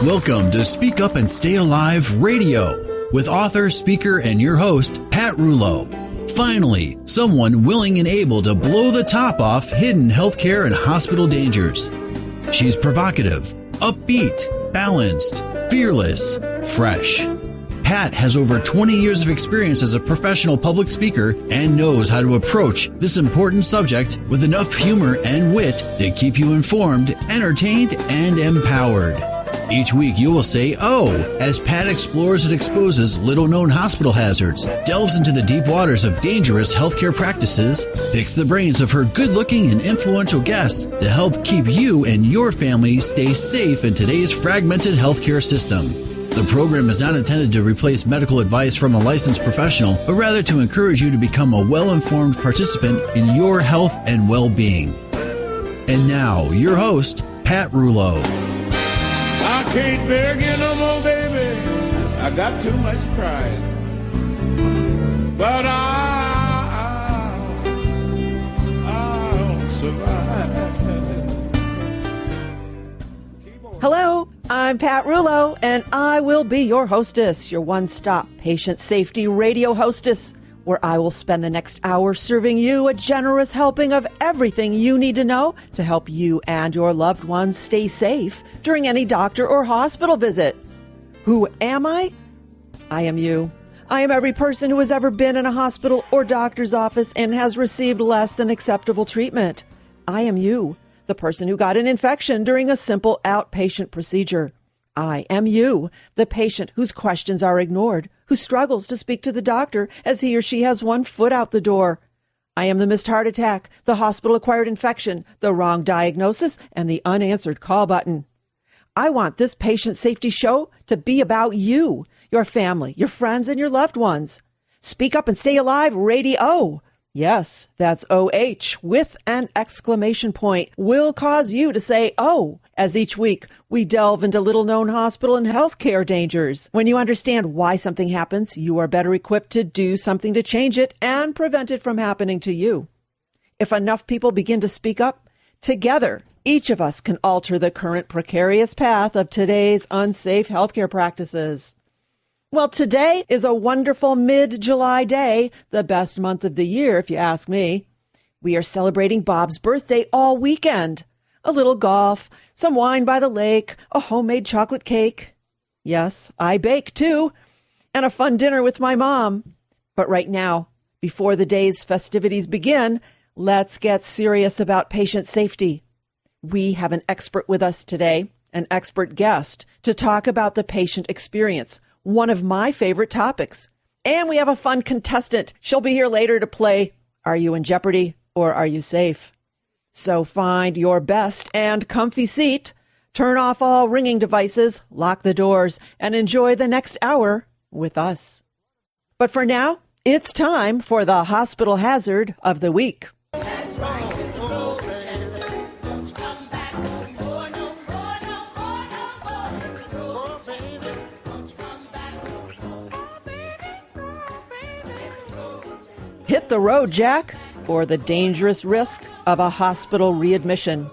Welcome to Speak Up and Stay Alive RadiOh with author, speaker, and your host, Pat Rouleau. Finally, someone willing and able to blow the top off hidden healthcare and hospital dangers. She's provocative, upbeat, balanced, fearless, fresh. Pat has over 20 years of experience as a professional public speaker and knows how to approach this important subject with enough humor and wit to keep you informed, entertained, and empowered. Each week you will say, "Oh," as Pat explores and exposes little-known hospital hazards, delves into the deep waters of dangerous healthcare practices, picks the brains of her good-looking and influential guests to help keep you and your family stay safe in today's fragmented healthcare system. The program is not intended to replace medical advice from a licensed professional, but rather to encourage you to become a well-informed participant in your health and well-being. And now, your host, Pat Rouleau. I can't beg you no more, baby. I got too much pride. But I'll survive. Hello, I'm Pat Rouleau, and I will be your hostess, your one-stop patient safety radio hostess, where I will spend the next hour serving you a generous helping of everything you need to know to help you and your loved ones stay safe during any doctor or hospital visit. Who am I? I am you. I am every person who has ever been in a hospital or doctor's office and has received less than acceptable treatment. I am you, the person who got an infection during a simple outpatient procedure. I am you, the patient whose questions are ignored, who struggles to speak to the doctor as he or she has one foot out the door. I am the missed heart attack, the hospital-acquired infection, the wrong diagnosis, and the unanswered call button. I want this patient safety show to be about you, your family, your friends, and your loved ones. Speak Up and Stay Alive RadiOh. Yes, that's OH with an exclamation point will cause you to say, "Oh," as each week we delve into little-known hospital and healthcare dangers. When you understand why something happens, you are better equipped to do something to change it and prevent it from happening to you. If enough people begin to speak up, together, each of us can alter the current precarious path of today's unsafe healthcare practices. Well, today is a wonderful mid-July day, the best month of the year, if you ask me. We are celebrating Bob's birthday all weekend. A little golf, some wine by the lake, a homemade chocolate cake. Yes, I bake too, and a fun dinner with my mom. But right now, before the day's festivities begin, let's get serious about patient safety. We have an expert with us today, an expert guest, to talk about the patient experience, one of my favorite topics. And we have a fun contestant. She'll be here later to play Are You in Jeopardy or Are You Safe? So find your best and comfy seat, turn off all ringing devices, lock the doors, and enjoy the next hour with us. But for now, it's time for the hospital hazard of the week. That's right. Hit the road, Jack, or the dangerous risk of a hospital readmission.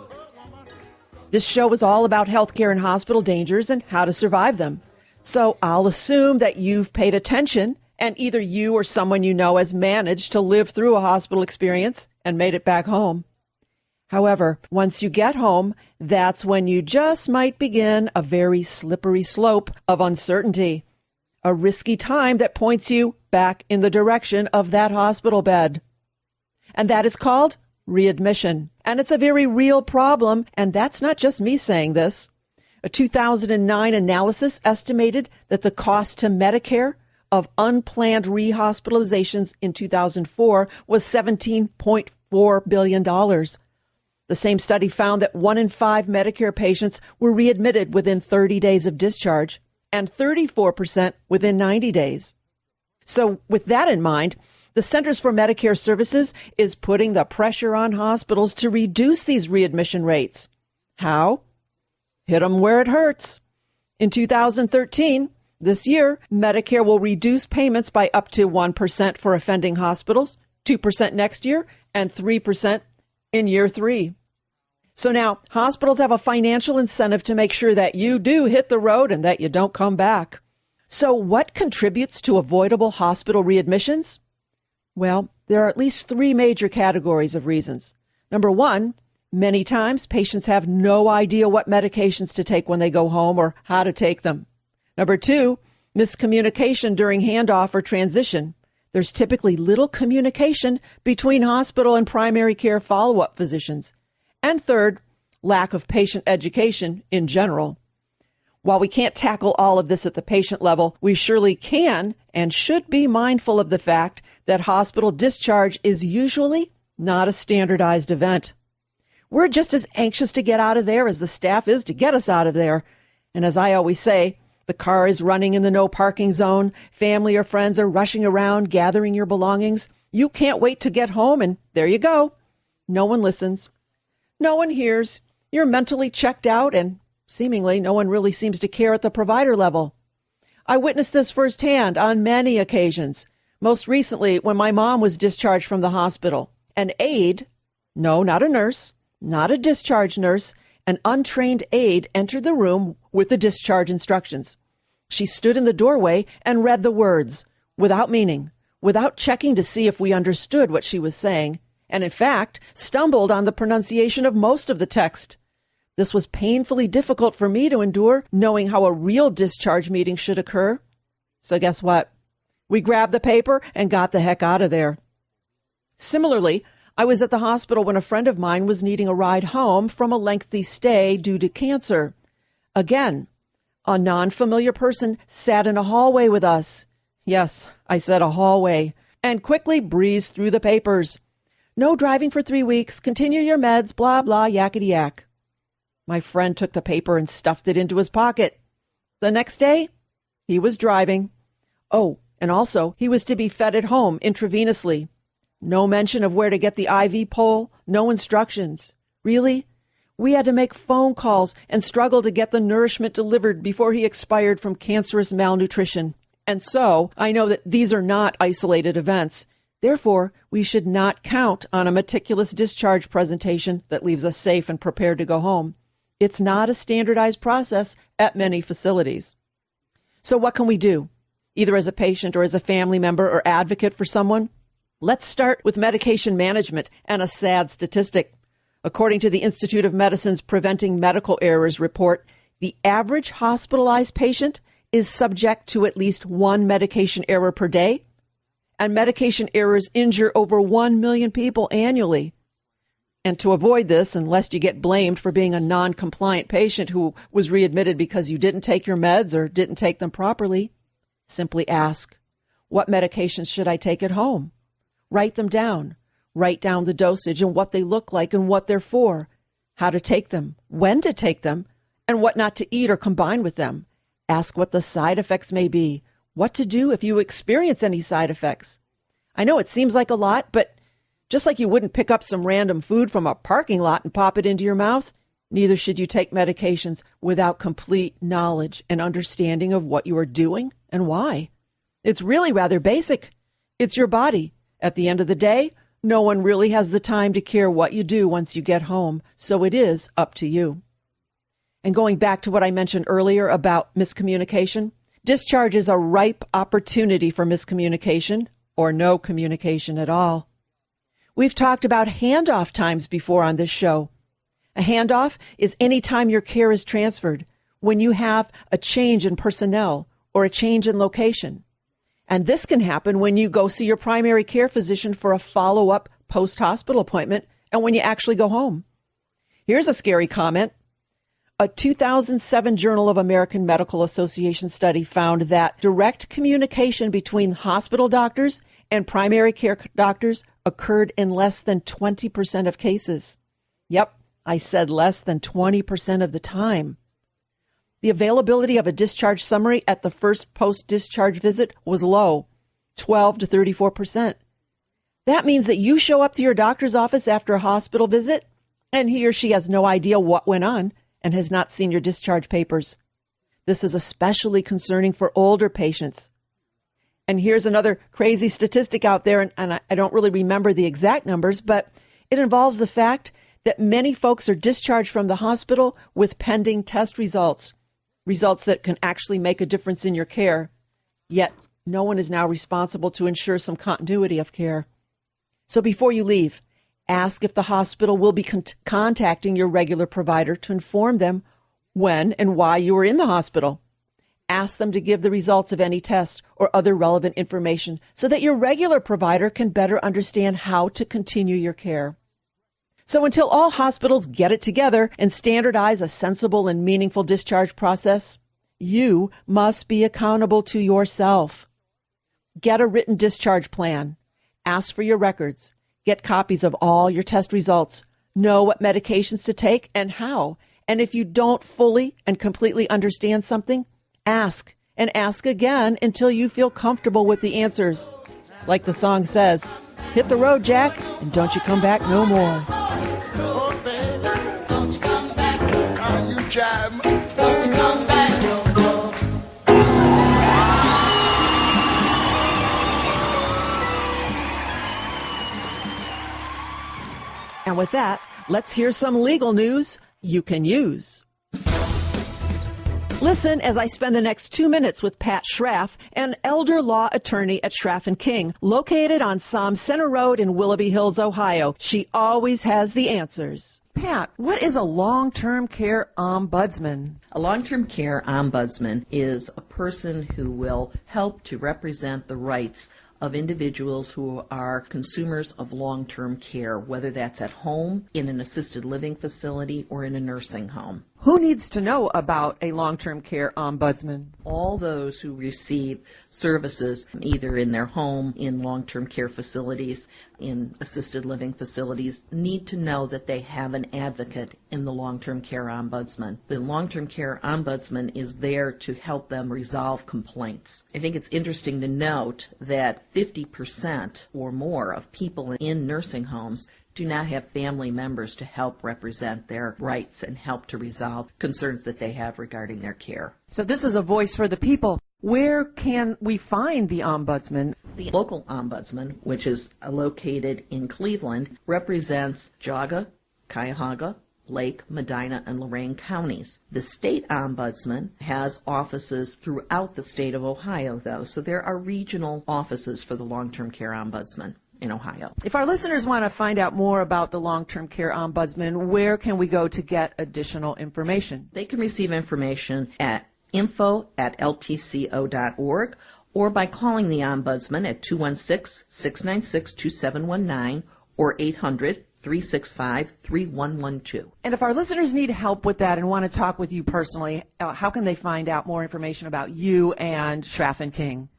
This show is all about healthcare and hospital dangers and how to survive them. So I'll assume that you've paid attention and either you or someone you know has managed to live through a hospital experience and made it back home. However, once you get home, that's when you just might begin a very slippery slope of uncertainty. A risky time that points you back in the direction of that hospital bed. And that is called readmission. And it's a very real problem, and that's not just me saying this. A 2009 analysis estimated that the cost to Medicare of unplanned rehospitalizations in 2004 was $17.4 billion. The same study found that 1 in 5 Medicare patients were readmitted within 30 days of discharge, and 34% within 90 days. So with that in mind, the Centers for Medicare Services is putting the pressure on hospitals to reduce these readmission rates. How? Hit them where it hurts. In 2013, this year, Medicare will reduce payments by up to 1% for offending hospitals, 2% next year, and 3% in year 3. So now hospitals have a financial incentive to make sure that you do hit the road and that you don't come back. So what contributes to avoidable hospital readmissions? Well, there are at least three major categories of reasons. Number one, many times patients have no idea what medications to take when they go home or how to take them. Number two, miscommunication during handoff or transition. There's typically little communication between hospital and primary care follow-up physicians. And third, lack of patient education in general. While we can't tackle all of this at the patient level, we surely can and should be mindful of the fact that hospital discharge is usually not a standardized event. We're just as anxious to get out of there as the staff is to get us out of there. And as I always say, the car is running in the no parking zone. Family or friends are rushing around, gathering your belongings. You can't wait to get home, and there you go. No one listens. No one hears. You're mentally checked out, and seemingly no one really seems to care at the provider level. I witnessed this firsthand on many occasions. Most recently, when my mom was discharged from the hospital, an aide, no, not a nurse, not a discharge nurse, an untrained aide entered the room with the discharge instructions. She stood in the doorway and read the words, without meaning, without checking to see if we understood what she was saying, and in fact, stumbled on the pronunciation of most of the text. This was painfully difficult for me to endure, knowing how a real discharge meeting should occur. So guess what? We grabbed the paper and got the heck out of there. Similarly, I was at the hospital when a friend of mine was needing a ride home from a lengthy stay due to cancer. Again, a non-familiar person sat in a hallway with us. Yes, I said a hallway, and quickly breezed through the papers. No driving for 3 weeks, continue your meds, blah, blah, yakety yak. My friend took the paper and stuffed it into his pocket. The next day, he was driving. Oh, and also, he was to be fed at home intravenously. No mention of where to get the IV pole, no instructions. Really? We had to make phone calls and struggle to get the nourishment delivered before he expired from cancerous malnutrition. And so, I know that these are not isolated events. Therefore, we should not count on a meticulous discharge presentation that leaves us safe and prepared to go home. It's not a standardized process at many facilities. So what can we do, either as a patient or as a family member or advocate for someone? Let's start with medication management and a sad statistic. According to the Institute of Medicine's Preventing Medical Errors report, the average hospitalized patient is subject to at least one medication error per day, and medication errors injure over 1 million people annually. And to avoid this, and lest you get blamed for being a non-compliant patient who was readmitted because you didn't take your meds or didn't take them properly, simply ask, what medications should I take at home? Write them down. Write down the dosage and what they look like and what they're for, how to take them, when to take them, and what not to eat or combine with them. Ask what the side effects may be, what to do if you experience any side effects. I know it seems like a lot, but just like you wouldn't pick up some random food from a parking lot and pop it into your mouth, neither should you take medications without complete knowledge and understanding of what you are doing and why. It's really rather basic. It's your body. At the end of the day, no one really has the time to care what you do once you get home, so it is up to you. And going back to what I mentioned earlier about miscommunication, discharge is a ripe opportunity for miscommunication or no communication at all. We've talked about handoff times before on this show. A handoff is any time your care is transferred, when you have a change in personnel or a change in location. And this can happen when you go see your primary care physician for a follow-up post-hospital appointment and when you actually go home. Here's a scary comment. A 2007 Journal of American Medical Association study found that direct communication between hospital doctors and primary care doctors occurred in less than 20% of cases. Yep, I said less than 20% of the time. The availability of a discharge summary at the first post-discharge visit was low, 12 to 34%. That means that you show up to your doctor's office after a hospital visit, and he or she has no idea what went on and has not seen your discharge papers. This is especially concerning for older patients. And here's another crazy statistic out there, and I don't really remember the exact numbers, but it involves the fact that many folks are discharged from the hospital with pending test results that can actually make a difference in your care. Yet, no one is now responsible to ensure some continuity of care. So before you leave, ask if the hospital will be contacting your regular provider to inform them when and why you were in the hospital. Ask them to give the results of any tests or other relevant information so that your regular provider can better understand how to continue your care. So until all hospitals get it together and standardize a sensible and meaningful discharge process, you must be accountable to yourself. Get a written discharge plan. Ask for your records. Get copies of all your test results. Know what medications to take and how. And if you don't fully and completely understand something, ask and ask again until you feel comfortable with the answers. Like the song says, hit the road, Jack, and don't you come back no more. Oh, baby, don't you come back. Are you jive? Don't you come back no more. And with that, let's hear some legal news you can use. Listen as I spend the next 2 minutes with Pat Schraff, an elder law attorney at Schraff & King, located on Somme Center Road in Willoughby Hills, Ohio. She always has the answers. Pat, what is a long-term care ombudsman? A long-term care ombudsman is a person who will help to represent the rights of individuals who are consumers of long-term care, whether that's at home, in an assisted living facility, or in a nursing home. Who needs to know about a long-term care ombudsman? All those who receive services either in their home, in long-term care facilities, in assisted living facilities, need to know that they have an advocate in the long-term care ombudsman. The long-term care ombudsman is there to help them resolve complaints. I think it's interesting to note that 50% or more of people in nursing homes do not have family members to help represent their rights and help to resolve concerns that they have regarding their care. So this is a voice for the people. Where can we find the ombudsman? The local ombudsman, which is located in Cleveland, represents Geauga, Cuyahoga, Lake, Medina, and Lorain counties. The state ombudsman has offices throughout the state of Ohio, though, so there are regional offices for the long-term care ombudsman in Ohio. If our listeners want to find out more about the long-term care ombudsman, where can we go to get additional information? They can receive information at info@ltco.org or by calling the ombudsman at 216-696-2719 or 800-365-3112. And if our listeners need help with that and want to talk with you personally, how can they find out more information about you and Schraff & King?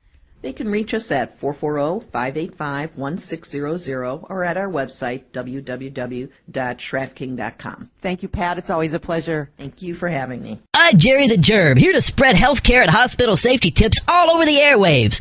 They can reach us at 440-585-1600 or at our website, www.schraffking.com. Thank you, Pat. It's always a pleasure. Thank you for having me. I'm Jerry the Germ, here to spread healthcare and hospital safety tips all over the airwaves.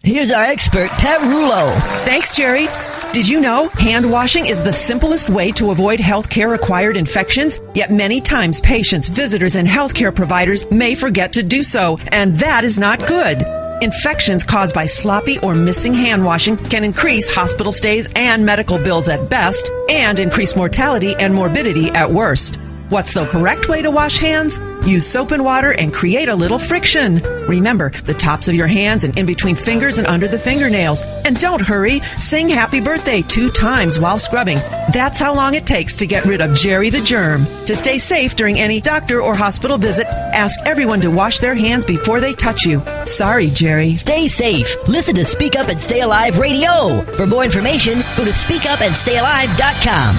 Here's our expert, Pat Rouleau. Thanks, Jerry. Did you know hand washing is the simplest way to avoid healthcare-acquired infections? Yet many times patients, visitors, and healthcare providers may forget to do so, and that is not good. Infections caused by sloppy or missing hand washing can increase hospital stays and medical bills at best, and increase mortality and morbidity at worst. What's the correct way to wash hands? Use soap and water and create a little friction. Remember, the tops of your hands and in between fingers and under the fingernails. And don't hurry. Sing happy birthday 2 times while scrubbing. That's how long it takes to get rid of Jerry the Germ. To stay safe during any doctor or hospital visit, ask everyone to wash their hands before they touch you. Sorry, Jerry. Stay safe. Listen to Speak Up and Stay Alive Radio. For more information, go to speakupandstayalive.com.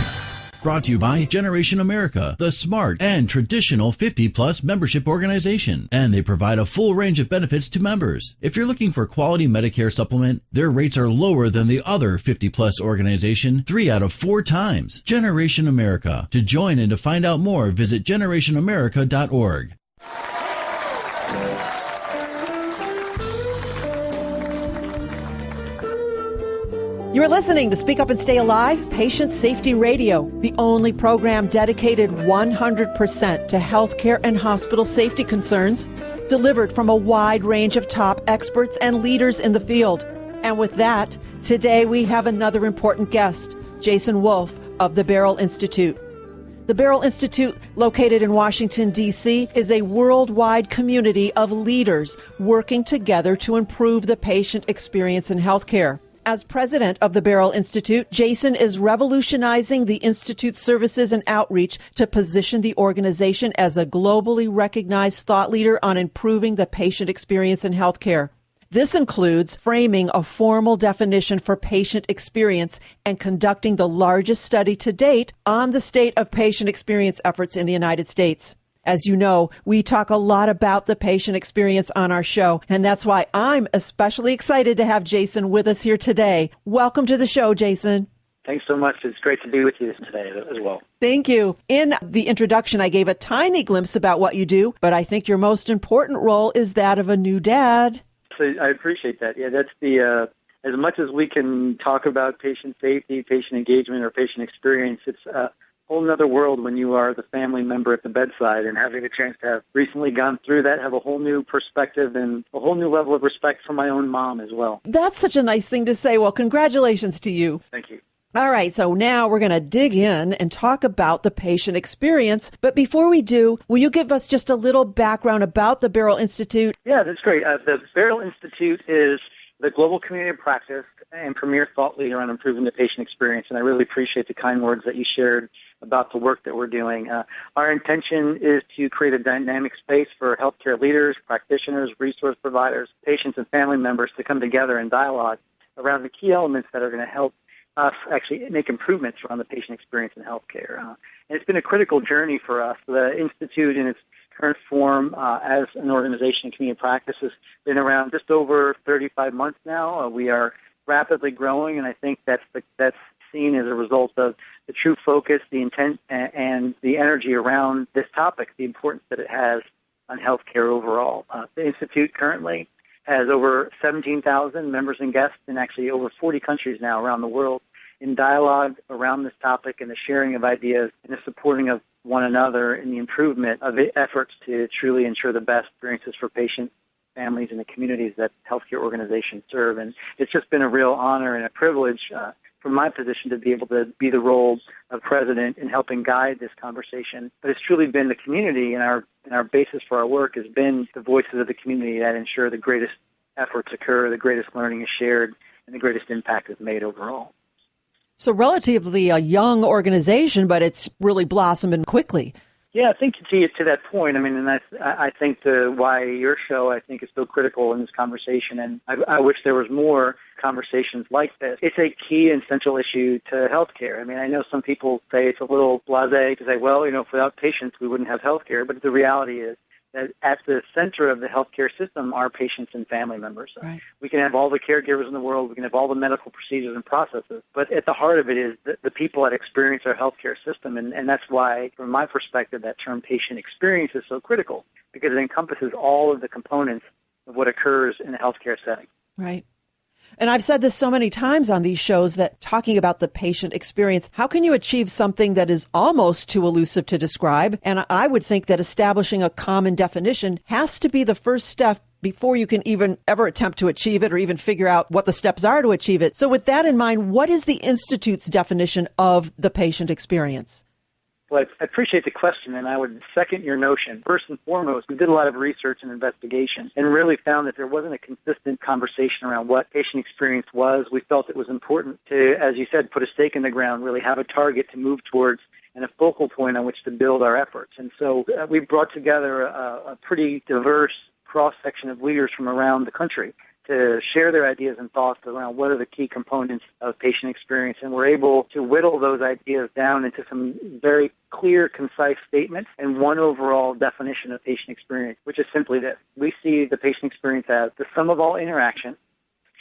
Brought to you by Generation America, the smart and traditional 50-plus membership organization. And they provide a full range of benefits to members. If you're looking for a quality Medicare supplement, their rates are lower than the other 50-plus organization 3 out of 4 times. Generation America. To join and to find out more, visit generationamerica.org. You're listening to Speak Up and Stay Alive, Patient Safety Radio, the only program dedicated 100% to healthcare and hospital safety concerns, delivered from a wide range of top experts and leaders in the field. And with that, today we have another important guest, Jason Wolf of the Beryl Institute. The Beryl Institute, located in Washington, D.C., is a worldwide community of leaders working together to improve the patient experience in healthcare. As president of the Beryl Institute, Jason is revolutionizing the Institute's services and outreach to position the organization as a globally recognized thought leader on improving the patient experience in healthcare. This includes framing a formal definition for patient experience and conducting the largest study to date on the state of patient experience efforts in the United States. As you know, we talk a lot about the patient experience on our show, and that's why I'm especially excited to have Jason with us here today. Welcome to the show, Jason. Thanks so much. It's great to be with you today as well. Thank you. In the introduction, I gave a tiny glimpse about what you do, but I think your most important role is that of a new dad. So I appreciate that. Yeah, that's as much as we can talk about patient safety, patient engagement, or patient experience, it's a whole other world when you are the family member at the bedside, and having a chance to have recently gone through that, have a whole new perspective and a whole new level of respect for my own mom as well. That's such a nice thing to say. Well, congratulations to you. Thank you. All right, so now we're going to dig in and talk about the patient experience. But before we do, will you give us just a little background about the Beryl Institute? Yeah, that's great. The Beryl Institute is the global community of practice and premier thought leader on improving the patient experience, and I really appreciate the kind words that you shared about the work that we're doing. Our intention is to create a dynamic space for healthcare leaders, practitioners, resource providers, patients, and family members to come together and dialogue around the key elements that are going to help us actually make improvements around the patient experience in healthcare. And it's been a critical journey for us. The Institute in its current form as an organization in community practice has been around just over 35 months now. We are rapidly growing, and I think that's seen as a result of the true focus, the intent, and the energy around this topic, the importance that it has on healthcare overall. The Institute currently has over 17,000 members and guests in actually over 40 countries now around the world in dialogue around this topic and the sharing of ideas and the supporting of one another in the improvement of efforts to truly ensure the best experiences for patients, families, and the communities that healthcare organizations serve. And it's just been a real honor and a privilege from my position to be able to be the role of president in helping guide this conversation. But it's truly been the community, and our basis for our work has been the voices of the community that ensure the greatest efforts occur, the greatest learning is shared, and the greatest impact is made overall. So relatively a young organization, but it's really blossomed quickly. Yeah, I think to that point, I mean, and I think why your show, I think, is so critical in this conversation, and I wish there was more conversations like this. It's a key and central issue to healthcare. I mean, I know some people say it's a little blasé to say, well, without patients, we wouldn't have healthcare, but the reality is that at the center of the healthcare system are patients and family members. Right. We can have all the caregivers in the world, we can have all the medical procedures and processes, but at the heart of it is the people that experience our healthcare system, and that's why, from my perspective, that term patient experience is so critical, because it encompasses all of the components of what occurs in a healthcare setting. Right. And I've said this so many times on these shows that talking about the patient experience, how can you achieve something that is almost too elusive to describe? And I would think that establishing a common definition has to be the first step before you can even ever attempt to achieve it or even figure out what the steps are to achieve it. So with that in mind, what is the Institute's definition of the patient experience? Well, I appreciate the question, and I would second your notion. First and foremost, we did a lot of research and investigation and really found that there wasn't a consistent conversation around what patient experience was. We felt it was important to, as you said, put a stake in the ground, really have a target to move towards and a focal point on which to build our efforts. And so we brought together a pretty diverse cross-section of leaders from around the country to share their ideas and thoughts around what are the key components of patient experience. And we're able to whittle those ideas down into some very clear, concise statements and one overall definition of patient experience, which is simply this. We see the patient experience as the sum of all interactions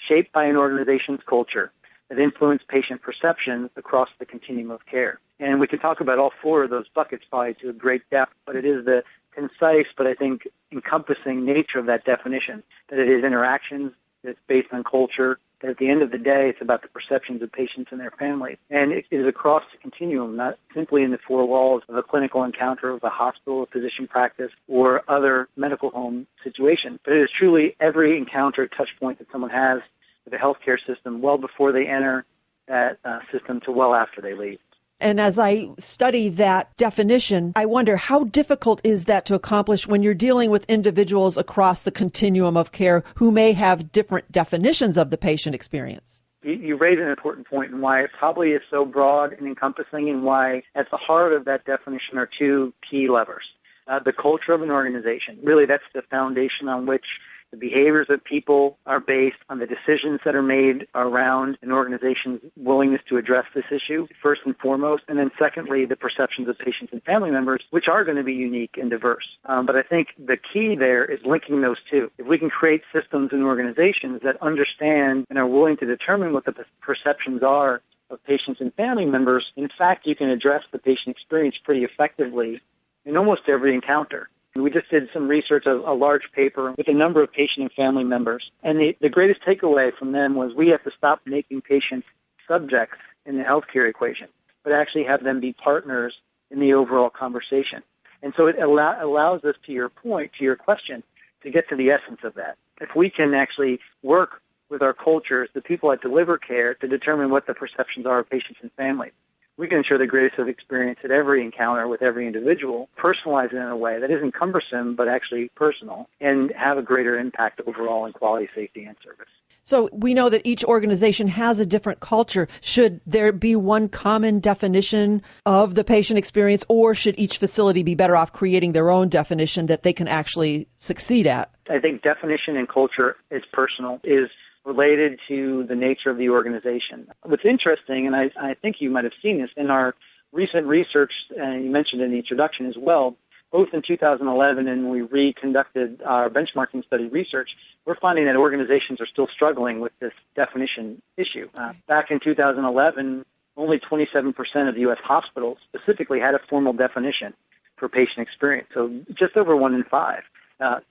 shaped by an organization's culture that influence patient perceptions across the continuum of care. And we can talk about all four of those buckets probably to a great depth, but it is the concise but I think encompassing nature of that definition, that it is interactions, that it's based on culture, that at the end of the day it's about the perceptions of patients and their families. And it is across the continuum, not simply in the four walls of a clinical encounter of a hospital, a physician practice, or other medical home situation, but it is truly every encounter, touch point that someone has with the healthcare system well before they enter, that system to well after they leave. And as I study that definition, I wonder how difficult is that to accomplish when you're dealing with individuals across the continuum of care who may have different definitions of the patient experience? You raise an important point, and why it probably is so broad and encompassing, and why at the heart of that definition are two key levers. The culture of an organization. Really, that's the foundation on which the behaviors of people are based on the decisions that are made around an organization's willingness to address this issue, first and foremost. And then secondly, the perceptions of patients and family members, which are going to be unique and diverse. But I think the key there is linking those two. If we can create systems and organizations that understand and are willing to determine what the perceptions are of patients and family members, in fact, you can address the patient experience pretty effectively in almost every encounter. We just did some research, a large paper with a number of patient and family members. And the greatest takeaway from them was we have to stop making patients subjects in the healthcare equation, but actually have them be partners in the overall conversation. And so it allows us, to your point, to your question, to get to the essence of that. If we can actually work with our cultures, the people that deliver care, to determine what the perceptions are of patients and families, we can ensure the greatest of experience at every encounter with every individual, personalize it in a way that isn't cumbersome but actually personal, and have a greater impact overall in quality, safety, and service. So we know that each organization has a different culture. Should there be one common definition of the patient experience, or should each facility be better off creating their own definition that they can actually succeed at? I think definition and culture is personal, is related to the nature of the organization. What's interesting, and I think you might have seen this in our recent research, and you mentioned in the introduction as well, both in 2011 and we reconducted our benchmarking study research, we're finding that organizations are still struggling with this definition issue. Back in 2011, only 27% of U.S. hospitals specifically had a formal definition for patient experience, so just over 1 in 5.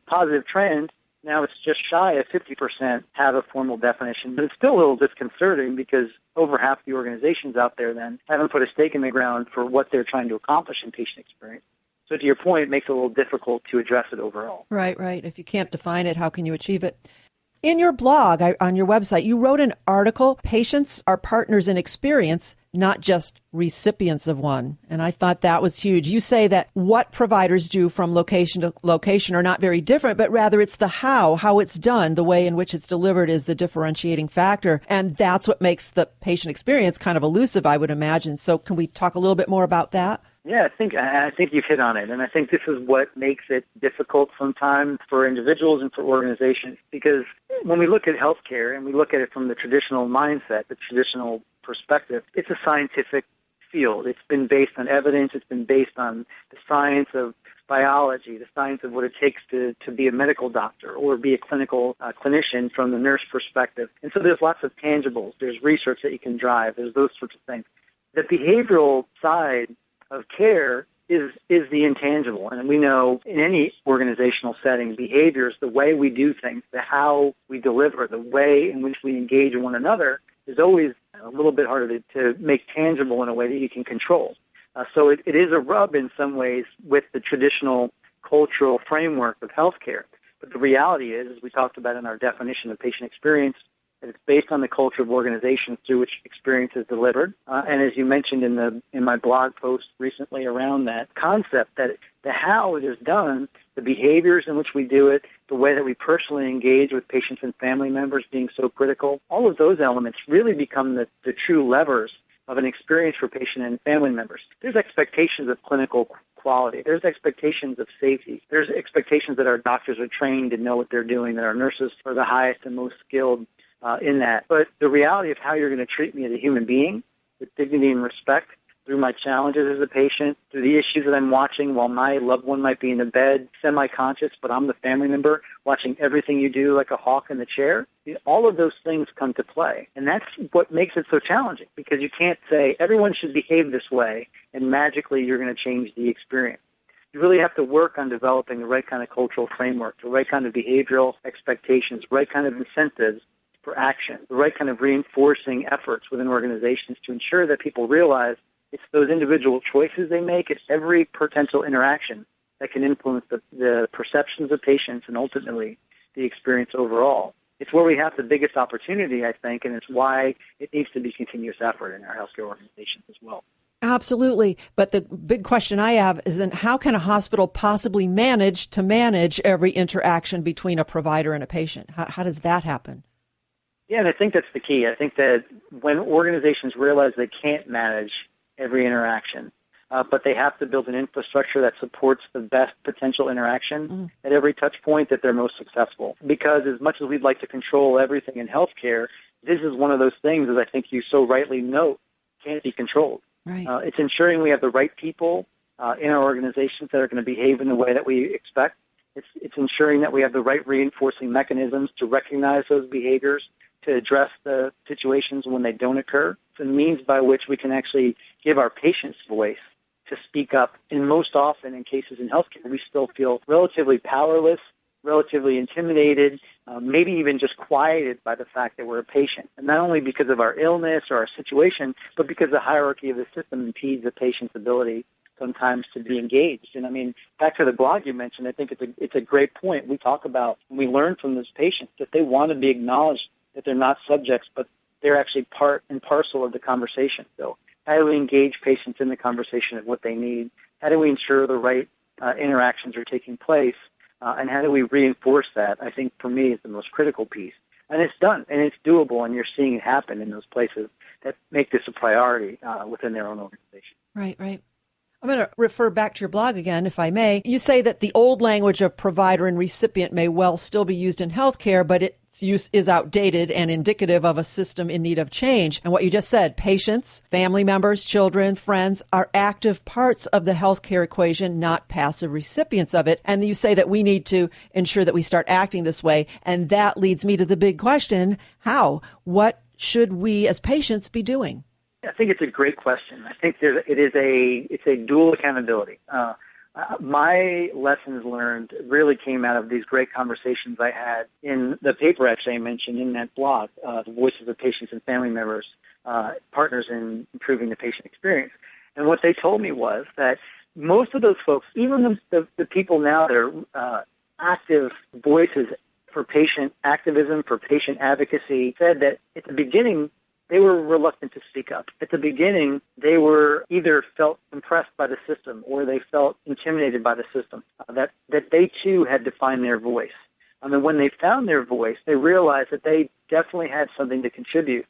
Positive trend. Now it's just shy of 50% have a formal definition, but it's still a little disconcerting because over half the organizations out there then haven't put a stake in the ground for what they're trying to accomplish in patient experience. So to your point, it makes it a little difficult to address it overall. Right. If you can't define it, how can you achieve it? In your blog, on your website, you wrote an article, Patients are Partners in Experience, not just recipients of one. And I thought that was huge. You say that what providers do from location to location are not very different, but rather it's the how it's done, the way in which it's delivered is the differentiating factor. And that's what makes the patient experience kind of elusive, I would imagine. So can we talk a little bit more about that? Yeah, I think you've hit on it. And I think this is what makes it difficult sometimes for individuals and for organizations, because when we look at healthcare and we look at it from the traditional mindset, the traditional perspective, it's a scientific field. It's been based on evidence. It's been based on the science of biology, the science of what it takes to be a medical doctor or be a clinical clinician from the nurse perspective. And so there's lots of tangibles. There's research that you can drive. There's those sorts of things. The behavioral side of care is the intangible. And we know in any organizational setting, behaviors, the way we do things, the how we deliver, the way in which we engage one another is always a little bit harder to make tangible in a way that you can control. So it is a rub in some ways with the traditional cultural framework of healthcare. But the reality is, as we talked about in our definition of patient experience, that it's based on the culture of organizations through which experience is delivered. And as you mentioned in my blog post recently around that concept, that the how it is done, the behaviors in which we do it, the way that we personally engage with patients and family members being so critical, all of those elements really become the true levers of an experience for patient and family members. There's expectations of clinical quality. There's expectations of safety. There's expectations that our doctors are trained and know what they're doing, that our nurses are the highest and most skilled in that. But the reality of how you're going to treat me as a human being with dignity and respect through my challenges as a patient, through the issues that I'm watching while my loved one might be in the bed, semi-conscious, but I'm the family member watching everything you do like a hawk in the chair, all of those things come to play. And that's what makes it so challenging, because you can't say everyone should behave this way and magically you're going to change the experience. You really have to work on developing the right kind of cultural framework, the right kind of behavioral expectations, the right kind of incentives for action, the right kind of reinforcing efforts within organizations to ensure that people realize it's those individual choices they make, it's every potential interaction that can influence the perceptions of patients and ultimately the experience overall. it's where we have the biggest opportunity, I think, and it's why it needs to be continuous effort in our healthcare organizations as well. Absolutely. But the big question I have is then how can a hospital possibly manage every interaction between a provider and a patient? How does that happen? Yeah, and I think that's the key. I think that when organizations realize they can't manage every interaction, but they have to build an infrastructure that supports the best potential interaction at every touch point, that they're most successful. Because as much as we'd like to control everything in healthcare, this is one of those things, as I think you so rightly note, can't be controlled. Right. It's ensuring we have the right people in our organizations that are going to behave in the way that we expect. It's ensuring that we have the right reinforcing mechanisms to recognize those behaviors, to address the situations when they don't occur. It's a means by which we can actually give our patients voice to speak up. And most often in cases in healthcare, we still feel relatively powerless, relatively intimidated, maybe even just quieted by the fact that we're a patient. And not only because of our illness or our situation, but because the hierarchy of the system impedes the patient's ability sometimes to be engaged. And I mean, back to the blog you mentioned, I think it's a great point. We talk about, we learn from those patients that they want to be acknowledged, that they're not subjects, but they're actually part and parcel of the conversation. So how do we engage patients in the conversation of what they need? How do we ensure the right interactions are taking place? And how do we reinforce that? I think for me is the most critical piece. And it's done, and it's doable, and you're seeing it happen in those places that make this a priority within their own organization. Right, right. I'm going to refer back to your blog again, if I may. You say that the old language of provider and recipient may well still be used in healthcare, but its use is outdated and indicative of a system in need of change. And what you just said, patients, family members, children, friends are active parts of the healthcare equation, not passive recipients of it. And you say that we need to ensure that we start acting this way. And that leads me to the big question, how? What should we as patients be doing? I think it's a great question. I think it's a dual accountability. My lessons learned really came out of these great conversations I had in the paper, actually, I mentioned in that blog, the voices of patients and family members, partners in improving the patient experience. And what they told me was that most of those folks, even the people now that are active voices for patient activism, for patient advocacy, said that at the beginning, they were reluctant to speak up. At the beginning, they were either felt impressed by the system or they felt intimidated by the system, that they too had to find their voice. I mean, when they found their voice, they realized that they definitely had something to contribute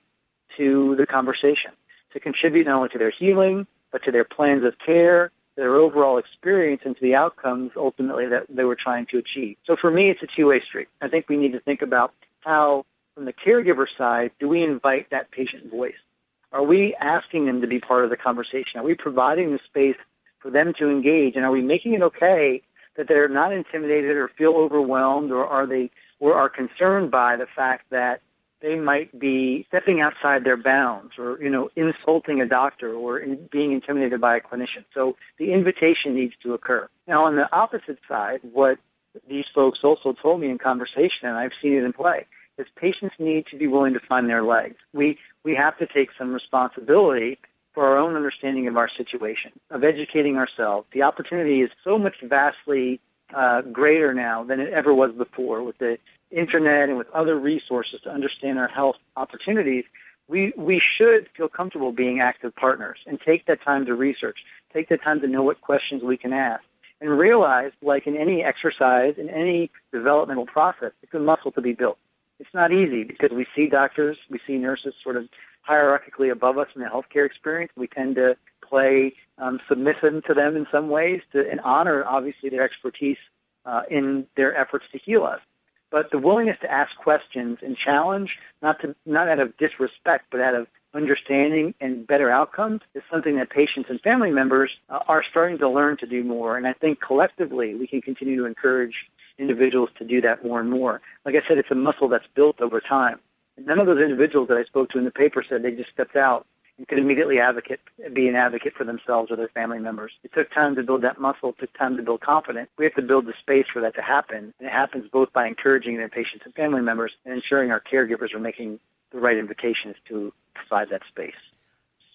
to the conversation, to contribute not only to their healing, but to their plans of care, their overall experience, and to the outcomes ultimately that they were trying to achieve. So for me, it's a two-way street. I think we need to think about how, from the caregiver side, do we invite that patient voice? Are we asking them to be part of the conversation? Are we providing the space for them to engage? And are we making it okay that they're not intimidated or feel overwhelmed, or are concerned by the fact that they might be stepping outside their bounds, or, insulting a doctor, or being intimidated by a clinician? So the invitation needs to occur. Now, on the opposite side, what these folks also told me in conversation, and I've seen it in play, is patients need to be willing to find their legs. We have to take some responsibility for our own understanding of our situation, of educating ourselves. The opportunity is so much vastly greater now than it ever was before, with the internet and with other resources to understand our health opportunities. We should feel comfortable being active partners and take that time to research, take the time to know what questions we can ask, and realize, like in any exercise, in any developmental process, it's a muscle to be built. It's not easy because we see doctors, we see nurses sort of hierarchically above us in the healthcare experience. We tend to play submissive to them in some ways and honor, obviously, their expertise in their efforts to heal us. But the willingness to ask questions and challenge, not out of disrespect, but out of understanding and better outcomes, is something that patients and family members are starting to learn to do more. And I think collectively we can continue to encourage individuals to do that more and more. Like I said, it's a muscle that's built over time. And none of those individuals that I spoke to in the paper said they just stepped out and could immediately be an advocate for themselves or their family members. It took time to build that muscle. It took time to build confidence. We have to build the space for that to happen. And it happens both by encouraging their patients and family members and ensuring our caregivers are making the right invitations to provide that space.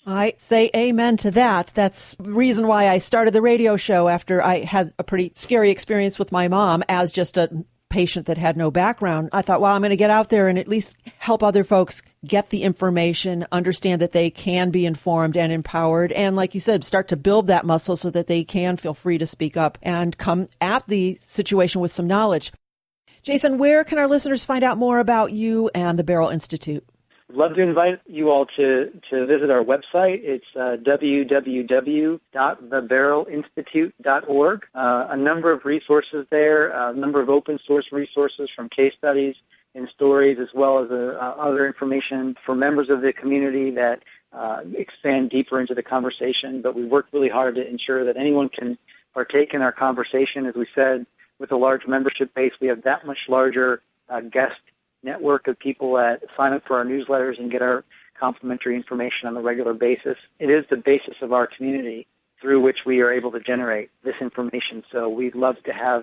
I say amen to that. That's the reason why I started the radio show after I had a pretty scary experience with my mom as just a patient that had no background, I thought, well, I'm going to get out there and at least help other folks get the information, understand that they can be informed and empowered, and like you said, start to build that muscle so that they can feel free to speak up and come at the situation with some knowledge. Jason, where can our listeners find out more about you and the Beryl Institute? I'd love to invite you all to visit our website. It's www.theberylinstitute.org. A number of resources there, a number of open source resources from case studies and stories, as well as other information for members of the community that expand deeper into the conversation. But we worked really hard to ensure that anyone can partake in our conversation. As we said, with a large membership base, we have that much larger guest network of people that sign up for our newsletters and get our complimentary information on a regular basis. It is the basis of our community through which we are able to generate this information. So we'd love to have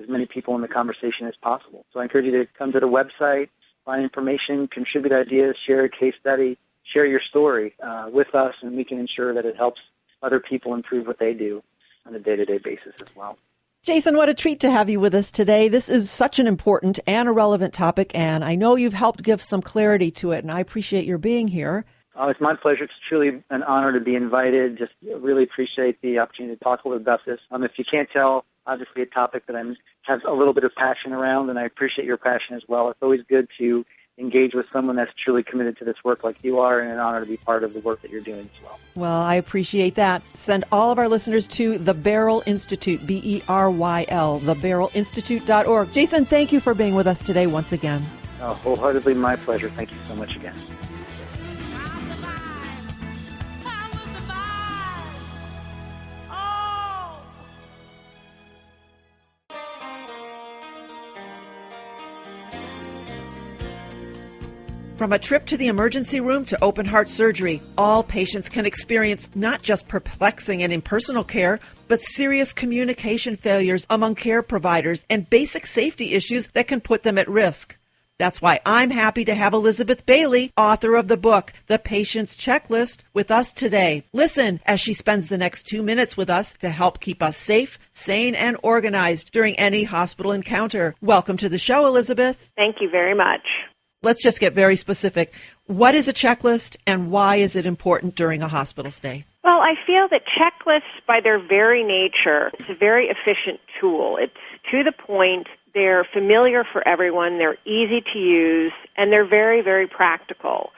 as many people in the conversation as possible. So I encourage you to come to the website, find information, contribute ideas, share a case study, share your story with us, and we can ensure that it helps other people improve what they do on a day-to-day basis as well. Jason, what a treat to have you with us today. This is such an important and a relevant topic, and I know you've helped give some clarity to it, and I appreciate your being here. Oh, it's my pleasure. It's truly an honor to be invited. Just really appreciate the opportunity to talk a little about this. If you can't tell, obviously a topic that I have a little bit of passion around, and I appreciate your passion as well. It's always good to engage with someone that's truly committed to this work like you are, and an honor to be part of the work that you're doing as well. Well, I appreciate that. Send all of our listeners to the Beryl Institute, BERYL, theberylinstitute.org. Jason, thank you for being with us today once again. Oh, wholeheartedly my pleasure. Thank you so much again. From a trip to the emergency room to open heart surgery, all patients can experience not just perplexing and impersonal care, but serious communication failures among care providers and basic safety issues that can put them at risk. That's why I'm happy to have Elizabeth Bailey, author of the book, The Patient's Checklist, with us today. Listen as she spends the next 2 minutes with us to help keep us safe, sane, and organized during any hospital encounter. Welcome to the show, Elizabeth. Thank you very much. Let's just get very specific. What is a checklist, and why is it important during a hospital stay? Well, I feel that checklists, by their very nature, is a very efficient tool. It's to the point, they're familiar for everyone, they're easy to use, and they're very, very practical.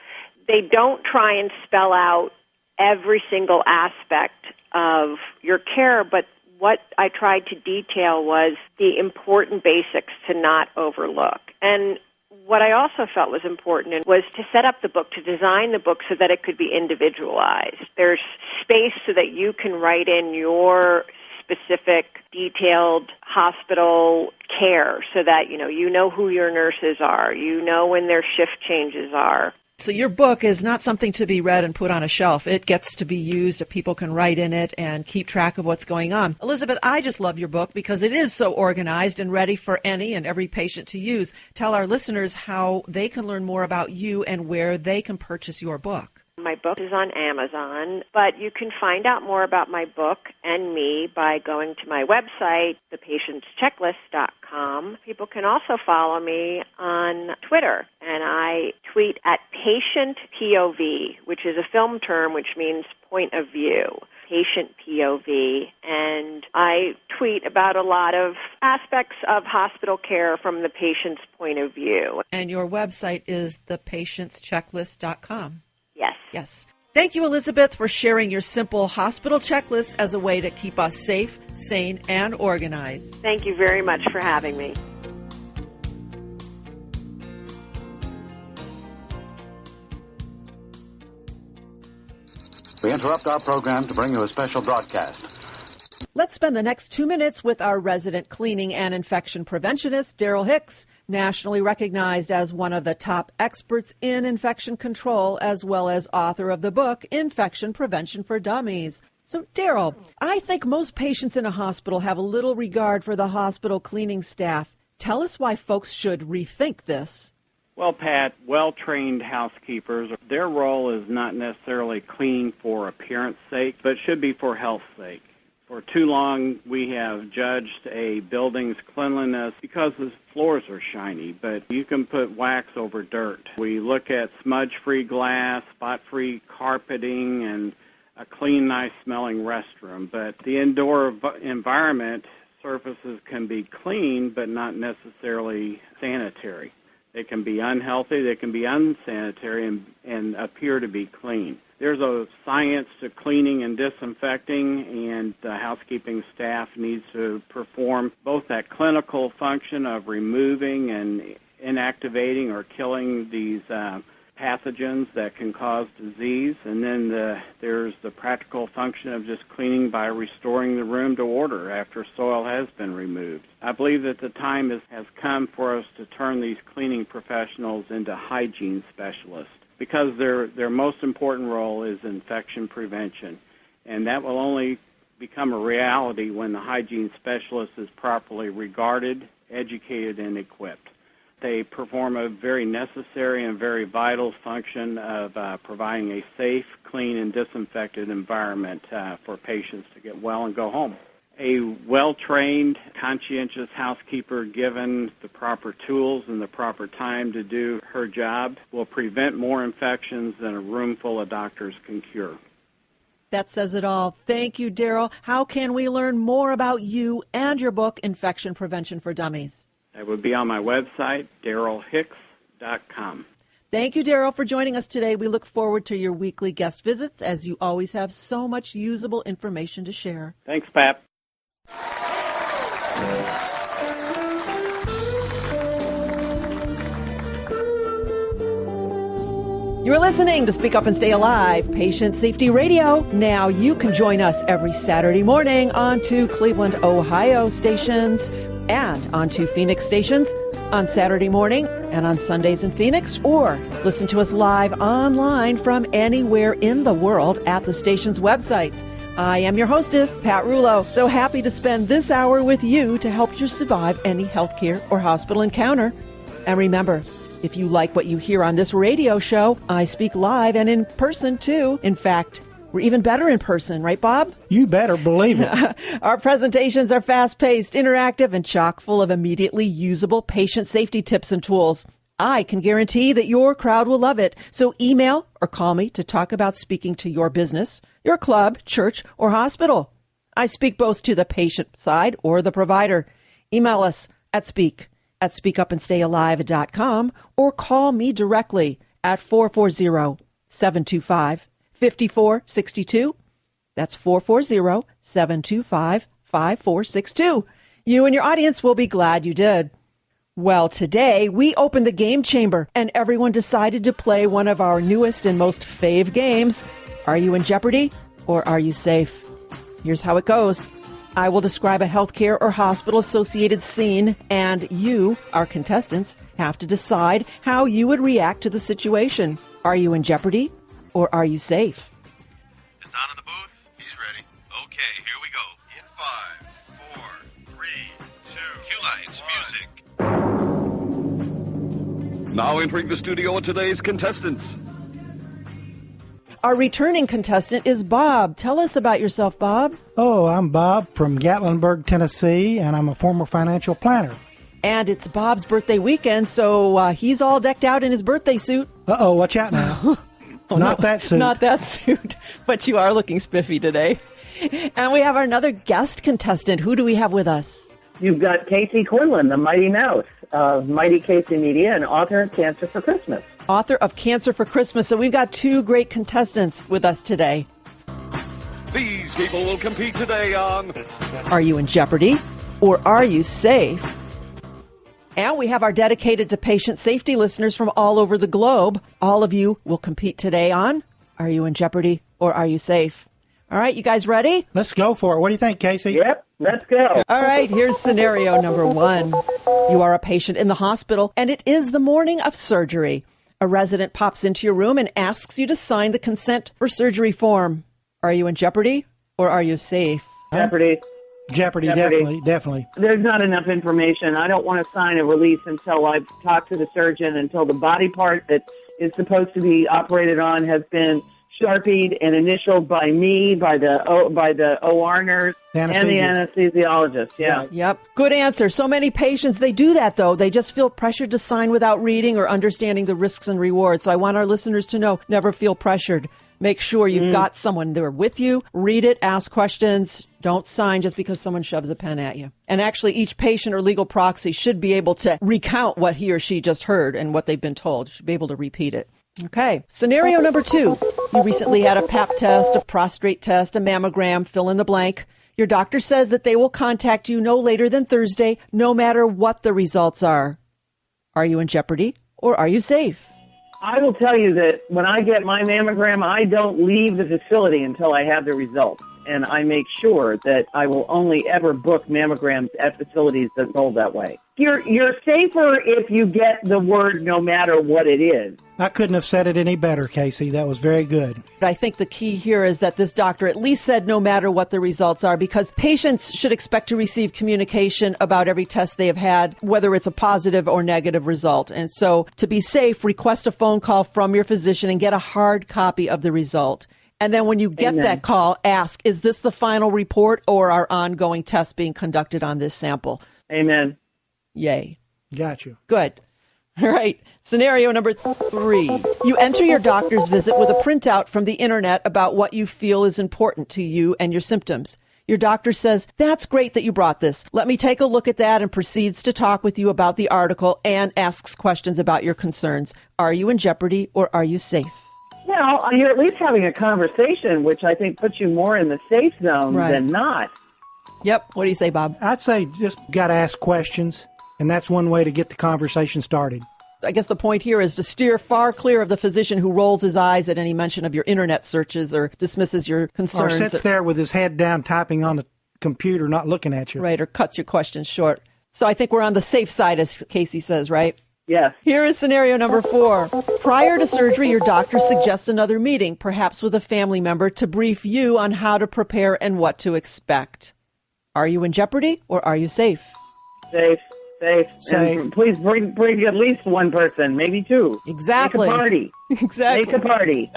They don't try and spell out every single aspect of your care, but what I tried to detail was the important basics to not overlook. And what I also felt was important was to set up the book, to design the book so that it could be individualized. There's space so that you can write in your specific, detailed hospital care so that, you know who your nurses are, you know when their shift changes are. So your book is not something to be read and put on a shelf. It gets to be used. People can write in it and keep track of what's going on. Elizabeth, I just love your book because it is so organized and ready for any and every patient to use. Tell our listeners how they can learn more about you and where they can purchase your book. My book is on Amazon, but you can find out more about my book and me by going to my website, thepatientschecklist.com. People can also follow me on Twitter, and I tweet at Patient POV, which is a film term which means point of view. Patient POV, and I tweet about a lot of aspects of hospital care from the patient's point of view. And your website is thepatientschecklist.com. Yes. Yes. Thank you, Elizabeth, for sharing your simple hospital checklist as a way to keep us safe, sane, and organized. Thank you very much for having me. We interrupt our program to bring you a special broadcast. Let's spend the next 2 minutes with our resident cleaning and infection preventionist, Daryl Hicks, nationally recognized as one of the top experts in infection control, as well as author of the book, Infection Prevention for Dummies. So, Daryl, I think most patients in a hospital have a little regard for the hospital cleaning staff. Tell us why folks should rethink this. Well, Pat, well-trained housekeepers, their role is not necessarily clean for appearance sake, but should be for health's sake. For too long, we have judged a building's cleanliness because the floors are shiny, but you can put wax over dirt. We look at smudge-free glass, spot-free carpeting, and a clean, nice-smelling restroom. But the indoor environment surfaces can be clean, but not necessarily sanitary. They can be unhealthy, they can be unsanitary, and appear to be clean. There's a science to cleaning and disinfecting, and the housekeeping staff needs to perform both that clinical function of removing and inactivating or killing these pathogens that can cause disease, and then there's the practical function of just cleaning by restoring the room to order after soil has been removed. I believe that the time has come for us to turn these cleaning professionals into hygiene specialists, because their most important role is infection prevention, and that will only become a reality when the hygiene specialist is properly regarded, educated, and equipped. They perform a very necessary and very vital function of providing a safe, clean, and disinfected environment for patients to get well and go home. A well-trained, conscientious housekeeper, given the proper tools and the proper time to do her job, will prevent more infections than a room full of doctors can cure. That says it all. Thank you, Daryl. How can we learn more about you and your book, Infection Prevention for Dummies? That would be on my website, darylhicks.com. Thank you, Daryl, for joining us today. We look forward to your weekly guest visits, as you always have so much usable information to share. Thanks, Pat. You're listening to Speak Up and Stay Alive, Patient Safety Radio. Now you can join us every Saturday morning on two Cleveland, Ohio stations and on two Phoenix stations on Saturday morning and on Sundays in Phoenix, or listen to us live online from anywhere in the world at the station's websites. I am your hostess, Pat Rouleau. So happy to spend this hour with you to help you survive any healthcare or hospital encounter. And remember, if you like what you hear on this radio show, I speak live and in person too. In fact, we're even better in person, right, Bob? You better believe it. Our presentations are fast-paced, interactive, and chock full of immediately usable patient safety tips and tools. I can guarantee that your crowd will love it. So email or call me to talk about speaking to your business, your club, church, or hospital. I speak both to the patient side or the provider. Email us at speakupandstayalive.com or call me directly at 440-725-5462. That's 440-725-5462. You and your audience will be glad you did. Well, today we opened the game chamber and everyone decided to play one of our newest and most fave games. Are you in Jeopardy or are you safe? Here's how it goes. I will describe a healthcare or hospital-associated scene, and you, our contestants, have to decide how you would react to the situation. Are you in jeopardy, or are you safe? Is Don in the booth? He's ready. Okay, here we go. In 5, 4, 3, 2, cue lights, music. Now entering the studio are today's contestants. Our returning contestant is Bob. Tell us about yourself, Bob. Oh, I'm Bob from Gatlinburg, Tennessee, and I'm a former financial planner. And it's Bob's birthday weekend, so he's all decked out in his birthday suit. Uh-oh, watch out now. That suit. Not that suit, but you are looking spiffy today. And we have another guest contestant. Who do we have with us? You've got Casey Quinlan, the Mighty Mouse of Mighty Casey Media and author of Cancer for Christmas. Author of Cancer for Christmas. So we've got two great contestants with us today. These people will compete today on Are You in Jeopardy or Are You Safe? And we have our dedicated to patient safety listeners from all over the globe. All of you will compete today on Are You in Jeopardy or Are You Safe? All right, you guys ready? Let's go for it. What do you think, Casey? Yep, let's go. All right, here's scenario number 1. You are a patient in the hospital, and it is the morning of surgery. A resident pops into your room and asks you to sign the consent for surgery form. Are you in jeopardy or are you safe? Jeopardy. Jeopardy, definitely. There's not enough information. I don't want to sign a release until I've talked to the surgeon, until the body part that is supposed to be operated on has been Sharpied and initialed by me, by the OR nurse, and the anesthesiologist. Yeah. Yep. Good answer. So many patients, they do that, though. They just feel pressured to sign without reading or understanding the risks and rewards. So I want our listeners to know, never feel pressured. Make sure you've got someone there with you. Read it, ask questions. Don't sign just because someone shoves a pen at you. And actually, each patient or legal proxy should be able to recount what he or she just heard and what they've been told. You should be able to repeat it. Okay. Scenario number 2. You recently had a pap test, a prostate test, a mammogram, fill in the blank. Your doctor says that they will contact you no later than Thursday, no matter what the results are. Are you in jeopardy or are you safe? I will tell you that when I get my mammogram, I don't leave the facility until I have the results. And I make sure that I will only ever book mammograms at facilities that hold that way. You're safer if you get the word no matter what it is. I couldn't have said it any better, Casey. That was very good. I think the key here is that this doctor at least said no matter what the results are, because patients should expect to receive communication about every test they have had, whether it's a positive or negative result. And so to be safe, request a phone call from your physician and get a hard copy of the result. And then when you get that call, ask, is this the final report or are ongoing tests being conducted on this sample? Amen. Yay. Got you. Good. All right. Scenario number 3. You enter your doctor's visit with a printout from the internet about what you feel is important to you and your symptoms. Your doctor says, that's great that you brought this. Let me take a look at that, and proceeds to talk with you about the article and asks questions about your concerns. Are you in jeopardy or are you safe? Well, you're at least having a conversation, which I think puts you more in the safe zone than not. Yep. What do you say, Bob? I'd say just got to ask questions, and that's one way to get the conversation started. I guess the point here is to steer far clear of the physician who rolls his eyes at any mention of your internet searches or dismisses your concerns. Or sits there with his head down typing on the computer, not looking at you. Right, or cuts your questions short. So I think we're on the safe side, as Casey says, right? Yes. Here is scenario number 4. Prior to surgery, your doctor suggests another meeting, perhaps with a family member, to brief you on how to prepare and what to expect. Are you in jeopardy or are you safe? Safe. And please bring at least one person, maybe 2. Exactly. Make a party. Exactly. Make a party.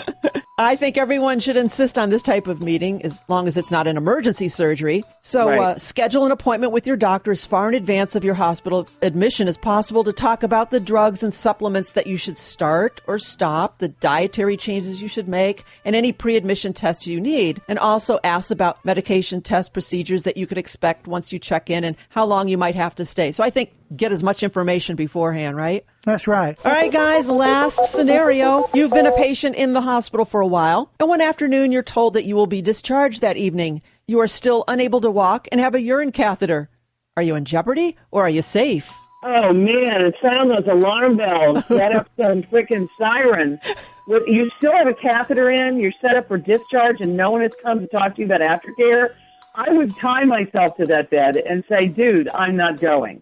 I think everyone should insist on this type of meeting as long as it's not an emergency surgery. So schedule an appointment with your doctor as far in advance of your hospital admission as possible to talk about the drugs and supplements that you should start or stop, the dietary changes you should make, and any pre-admission tests you need. And also ask about medication test procedures that you could expect once you check in and how long you might have to stay. So I think get as much information beforehand, right? That's right. All right, guys, last scenario. You've been a patient in the hospital for a while, and one afternoon you're told that you will be discharged that evening. You are still unable to walk and have a urine catheter. Are you in jeopardy or are you safe? Oh, man, sound those alarm bells. Set up some freaking sirens. You still have a catheter in, you're set up for discharge, and no one has come to talk to you about aftercare. I would tie myself to that bed and say, dude, I'm not going.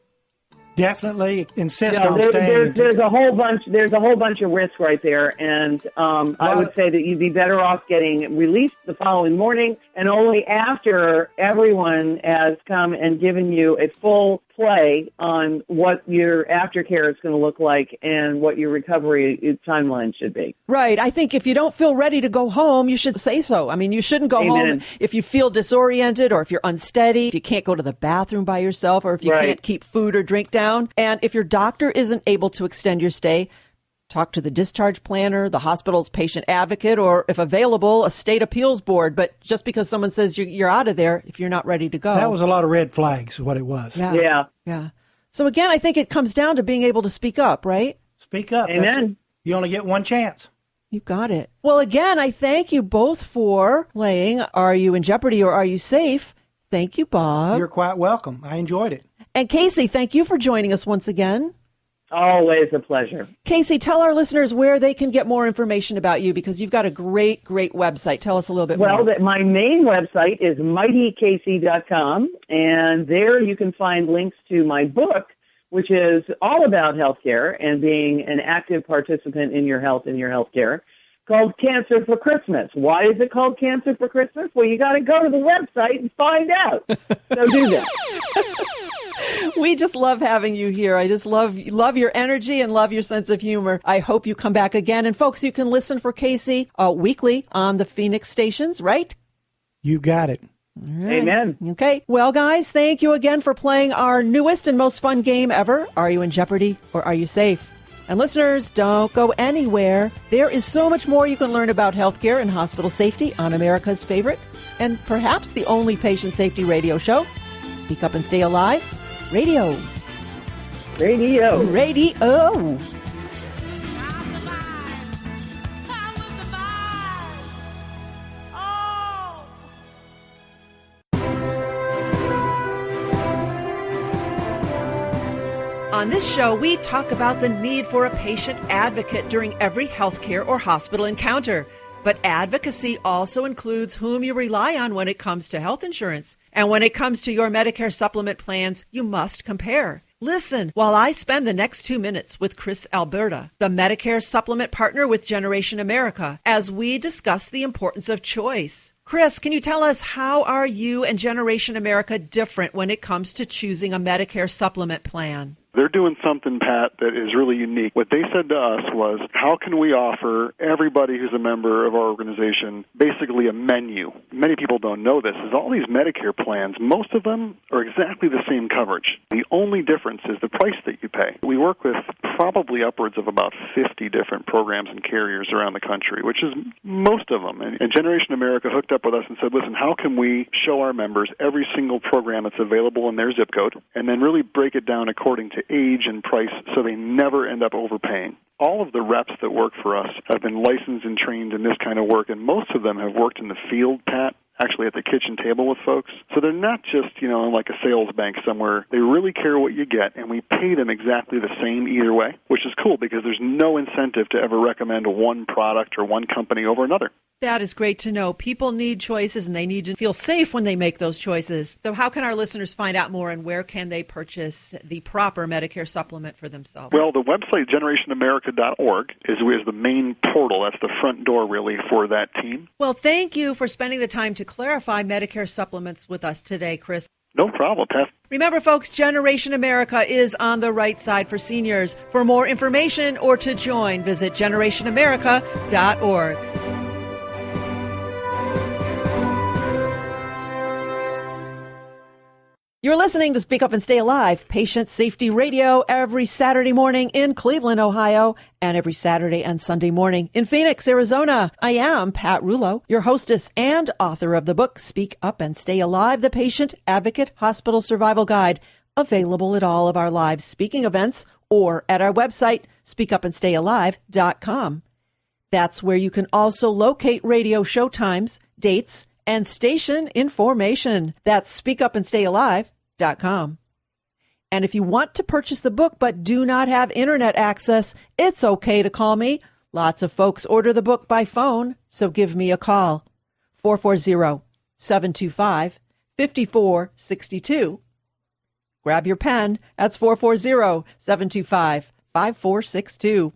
Definitely insist on staying. There's a whole bunch of risk right there, and I would say that you'd be better off getting released the following morning, and only after everyone has come and given you a full play on what your aftercare is going to look like and what your recovery timeline should be. Right. I think if you don't feel ready to go home, you should say so. I mean, you shouldn't go home if you feel disoriented or if you're unsteady, if you can't go to the bathroom by yourself, or if you can't keep food or drink down. And if your doctor isn't able to extend your stay, talk to the discharge planner, the hospital's patient advocate, or if available, a state appeals board. But just because someone says you're out of there, if you're not ready to go. That was a lot of red flags, is what it was. Yeah. So again, I think it comes down to being able to speak up, right? Speak up. Amen. You only get one chance. You got it. Well, again, I thank you both for playing Are You in Jeopardy or Are You Safe? Thank you, Bob. You're quite welcome. I enjoyed it. And Casey, thank you for joining us once again. Always a pleasure. Casey, tell our listeners where they can get more information about you, because you've got a great website. Tell us a little bit more. Well, my main website is mightycasey.com, and there you can find links to my book, which is all about healthcare and being an active participant in your health and your healthcare, called Cancer for Christmas. Why is it called Cancer for Christmas? Well, you got to go to the website and find out. So do that. We just love having you here. I just love your energy and love your sense of humor. I hope you come back again. And folks, you can listen for Casey weekly on the Phoenix stations, right? You got it. Right. Amen. Okay. Well, guys, thank you again for playing our newest and most fun game ever. Are you in Jeopardy or are you safe? And listeners, don't go anywhere. There is so much more you can learn about healthcare and hospital safety on America's favorite and perhaps the only patient safety radio show. Speak Up and Stay Alive. Radio. Radio. Radio. On this show, we talk about the need for a patient advocate during every healthcare or hospital encounter. But advocacy also includes whom you rely on when it comes to health insurance. And when it comes to your Medicare supplement plans, you must compare. Listen while I spend the next 2 minutes with Chris Alberta, the Medicare supplement partner with Generation America, as we discuss the importance of choice. Chris, can you tell us how are you and Generation America different when it comes to choosing a Medicare supplement plan? They're doing something, Pat, that is really unique. What they said to us was, how can we offer everybody who's a member of our organization basically a menu? Many people don't know this, is all these Medicare plans, most of them are exactly the same coverage. The only difference is the price that you pay. We work with probably upwards of about 50 different programs and carriers around the country, which is most of them. And Generation America hooked up with us and said, listen, how can we show our members every single program that's available in their zip code and then really break it down according to age and price so they never end up overpaying. All of the reps that work for us have been licensed and trained in this kind of work, and most of them have worked in the field, Pat, actually at the kitchen table with folks. So they're not just, like a sales bank somewhere. They really care what you get, and we pay them exactly the same either way, which is cool because there's no incentive to ever recommend one product or one company over another. That is great to know. People need choices, and they need to feel safe when they make those choices. So how can our listeners find out more, and where can they purchase the proper Medicare supplement for themselves? Well, the website, generationamerica.org, is the main portal. That's the front door, really, for that team. Well, thank you for spending the time to clarify Medicare supplements with us today, Chris. No problem, Pat. Remember, folks, Generation America is on the right side for seniors. For more information or to join, visit generationamerica.org. You're listening to Speak Up and Stay Alive, Patient Safety Radio, every Saturday morning in Cleveland, Ohio, and every Saturday and Sunday morning in Phoenix, Arizona. I am Pat Rulo, your hostess and author of the book, Speak Up and Stay Alive, the Patient Advocate Hospital Survival Guide, available at all of our live speaking events or at our website, speakupandstayalive.com. That's where you can also locate radio show times, dates, and station information. That's speakupandstayalive.com. And if you want to purchase the book but do not have internet access, it's okay to call me. Lots of folks order the book by phone, so give me a call. 440-725-5462. Grab your pen. That's 440-725-5462.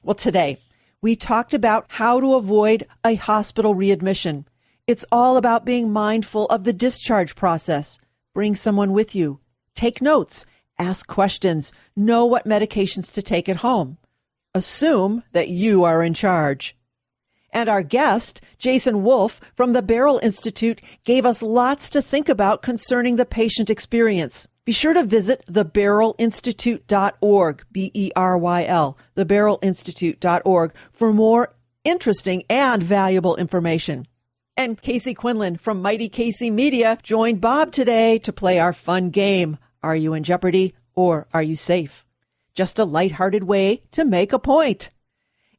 Well, today we talked about how to avoid a hospital readmission. It's all about being mindful of the discharge process. Bring someone with you. Take notes. Ask questions. Know what medications to take at home. Assume that you are in charge. And our guest, Jason Wolf from the Beryl Institute, gave us lots to think about concerning the patient experience. Be sure to visit theberylinstitute.org, B-E-R-Y-L, theberylinstitute.org, for more interesting and valuable information. And Casey Quinlan from Mighty Casey Media joined Bob today to play our fun game. Are you in Jeopardy or are you safe? Just a lighthearted way to make a point.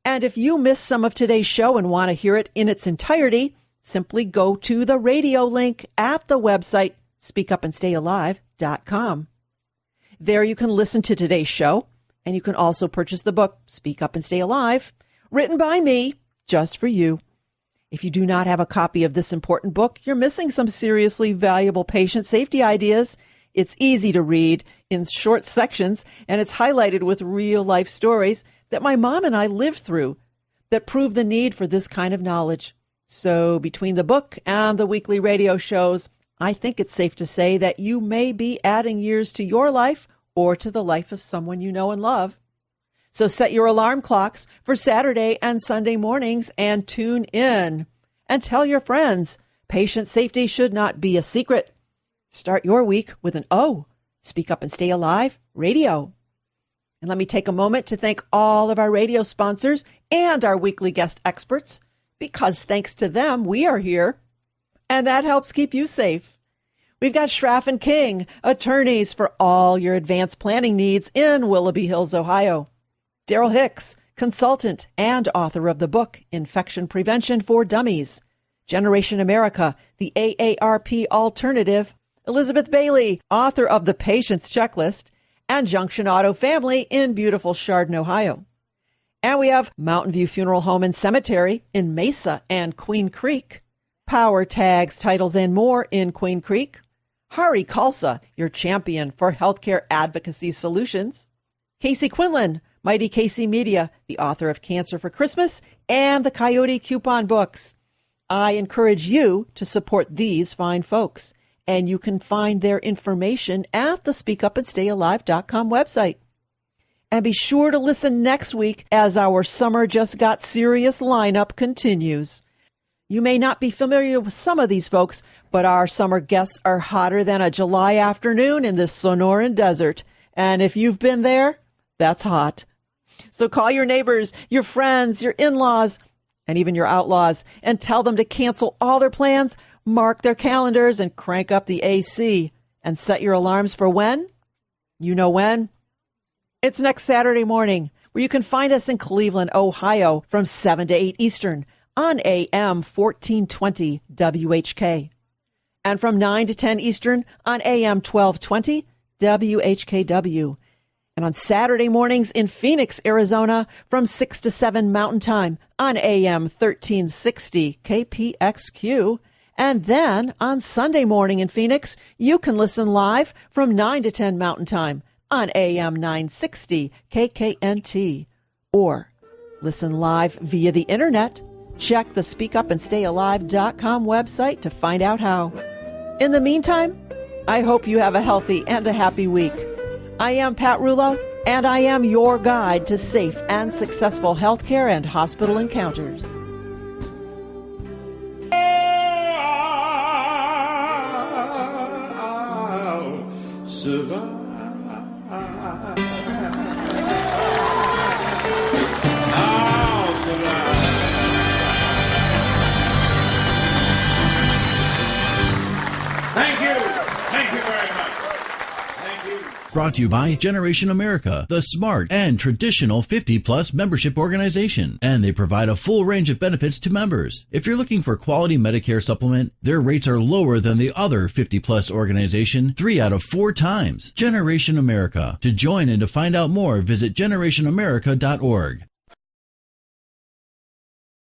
And if you missed some of today's show and want to hear it in its entirety, simply go to the radio link at the website, speakupandstayalive.com. There you can listen to today's show, and you can also purchase the book, Speak Up and Stay Alive, written by me, just for you. If you do not have a copy of this important book, you're missing some seriously valuable patient safety ideas. It's easy to read in short sections, and it's highlighted with real-life stories that my mom and I lived through that prove the need for this kind of knowledge. So between the book and the weekly radio shows, I think it's safe to say that you may be adding years to your life or to the life of someone you know and love. So set your alarm clocks for Saturday and Sunday mornings and tune in. And tell your friends, patient safety should not be a secret. Start your week with an O. Speak Up and Stay Alive, RadiOh. And let me take a moment to thank all of our radio sponsors and our weekly guest experts, because thanks to them, we are here. And that helps keep you safe. We've got Schraff & King, attorneys for all your advanced planning needs in Willoughby Hills, Ohio. Daryl Hicks, consultant and author of the book Infection Prevention for Dummies. Generation America, the AARP Alternative. Elizabeth Bailey, author of The Patient's Checklist. And Junction Auto Family in beautiful Chardon, Ohio. And we have Mountain View Funeral Home and Cemetery in Mesa and Queen Creek. Power Tags, Titles, and More in Queen Creek. Hari Khalsa, your champion for healthcare advocacy solutions. Casey Quinlan, Mighty Casey Media, the author of Cancer for Christmas and the Coyote Coupon books. I encourage you to support these fine folks, and you can find their information at the speakupandstayalive.com website. And be sure to listen next week as our Summer Just Got Serious lineup continues. You may not be familiar with some of these folks, but our summer guests are hotter than a July afternoon in the Sonoran Desert. And if you've been there, that's hot. So call your neighbors, your friends, your in-laws, and even your outlaws, and tell them to cancel all their plans, mark their calendars, and crank up the AC. And set your alarms for when? You know when? It's next Saturday morning, where you can find us in Cleveland, Ohio, from 7 to 8 Eastern on AM 1420 WHK. And from 9 to 10 Eastern on AM 1220 WHKW. And on Saturday mornings in Phoenix, Arizona, from 6 to 7 Mountain Time on AM 1360 KPXQ. And then on Sunday morning in Phoenix, you can listen live from 9 to 10 Mountain Time on AM 960 KKNT. Or listen live via the internet. Check the speakupandstayalive.com website to find out how. In the meantime, I hope you have a healthy and a happy week. I am Pat Rouleau, and I am your guide to safe and successful healthcare and hospital encounters. Survive. I'll survive. Thank you. Thank you very much. Thank you. Brought to you by Generation America, the smart and traditional 50-plus membership organization. And they provide a full range of benefits to members. If you're looking for quality Medicare supplement, their rates are lower than the other 50-plus organization 3 out of 4 times. Generation America. To join and to find out more, visit generationamerica.org.